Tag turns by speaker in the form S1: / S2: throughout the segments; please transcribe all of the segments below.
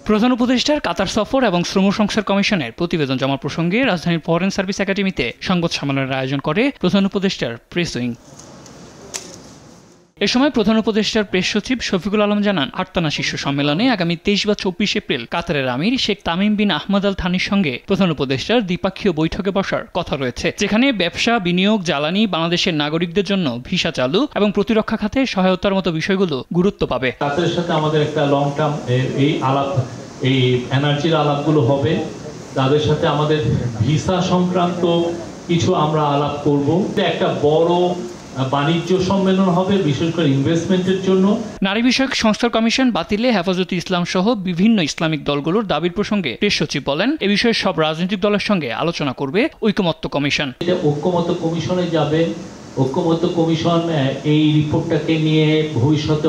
S1: প্রধান উপদেষ্টার কাতার সফর এবং শ্রম সংস্কার কমিশনের প্রতিবেদন জমা প্রসঙ্গে রাজধানীর ফরেন সার্ভিস একাডেমিতে সংবাদ সম্মেলনের আয়োজন করে প্রধান উপদেষ্টার প্রেস উইং। এ সময় প্রধান উপদেষ্টার প্রেস সচিব শফিকুল আলম জানান, আটতানা শীর্ষ সম্মেলনে আগামী 23 বা 24 এপ্রিল কাতারের আমির শেখ তামিম বিন আহমদ আল থানির সঙ্গে প্রধান উপদেষ্টার দ্বিপাক্ষীয় বৈঠকে বসার কথা রয়েছে, যেখানে ব্যবসা, বিনিয়োগ, জ্বালানি, বাংলাদেশের নাগরিকদের জন্য ভিসা চালু এবং প্রতিরক্ষা খাতে সহায়তার মতো বিষয়গুলো গুরুত্ব পাবে।
S2: কাতারের সাথে আমাদের একটা লং টার্ম এই এনার্জির আলাপগুলো হবে। তাদের সাথে আমাদের ভিসা সংক্রান্ত কিছু আমরা আলাপ করব। একটা বড় বাণিজ্য সম্মেলন হবে, বিশেষ করে ইনভেস্টমেন্টের জন্য।
S1: নারী বিষয়ক সংস্কার কমিশন বাতিলে হেফাজতে ইসলাম সহ বিভিন্ন ইসলামিক দলগুলোর দাবির প্রসঙ্গে প্রেস সচিব বলেন, এ বিষয়ে সব রাজনৈতিক দলের সঙ্গে আলোচনা করবে ঐকমত্য কমিশন।
S2: এটা ঐকমত্য কমিশনে যাবে। ঐকমত্য কমিশন এই রিপোর্টটাকে নিয়ে ভবিষ্যতে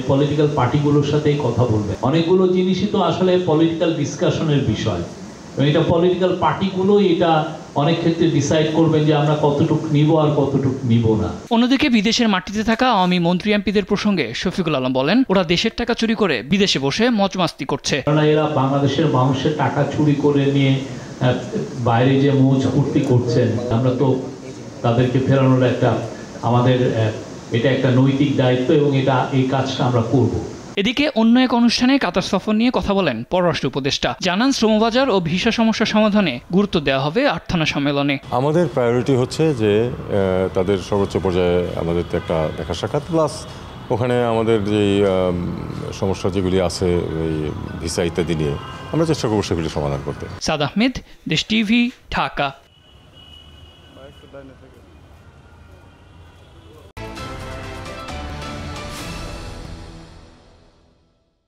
S2: পলিটিক্যাল পার্টিগুলোর সাথে কথা বলবে। অনেকগুলো জিনিসই তো আসলে পলিটিক্যাল ডিসকাশনের বিষয়। এটা পলিটিক্যাল পার্টিগুলো এটা অনেক ক্ষেত্রে ডিসাইড করবেন যে আমরা কতটুকু নিব আর কতটুকু নিব না।
S1: অন্যদিকে বিদেশের মাটিতে থাকা আওয়ামী মন্ত্রী এমপিদের প্রসঙ্গে শফিকুল আলম বলেন, ওরা দেশের টাকা চুরি করে বিদেশে বসে মজমাস্তি করছে।
S2: এরা বাংলাদেশের মানুষের টাকা চুরি করে নিয়ে বাইরে যে মৌজ ফুর্তি করছেন, আমরা তো তাদেরকে ফেরানোর এটা একটা নৈতিক দায়িত্ব এবং এই কাজটা আমরা করব।
S1: এদিকে অন্য এক অনুষ্ঠানে কাতার সফর নিয়ে কথা বলেন পররাষ্ট্র উপদেষ্টা। জানান, শ্রমবাজার ও ভিসা সমস্যা সমাধানে গুরুত্ব দেওয়া হবে আটথানা সম্মেলনে।
S3: আমাদের প্রায়োরিটি হচ্ছে যে তাদের সর্বোচ্চ পর্যায়ে আমাদের একটা দেখা সাক্ষাৎ, প্লাস ওখানে আমাদের যে সমস্যা যেগুলি আছে ওই ভিসা ইত্যাদি নিয়ে আমরা চেষ্টা করবো সেগুলি সমাধান করতে।
S1: সাদ আহমেদ, দেশ টিভি, ঢাকা।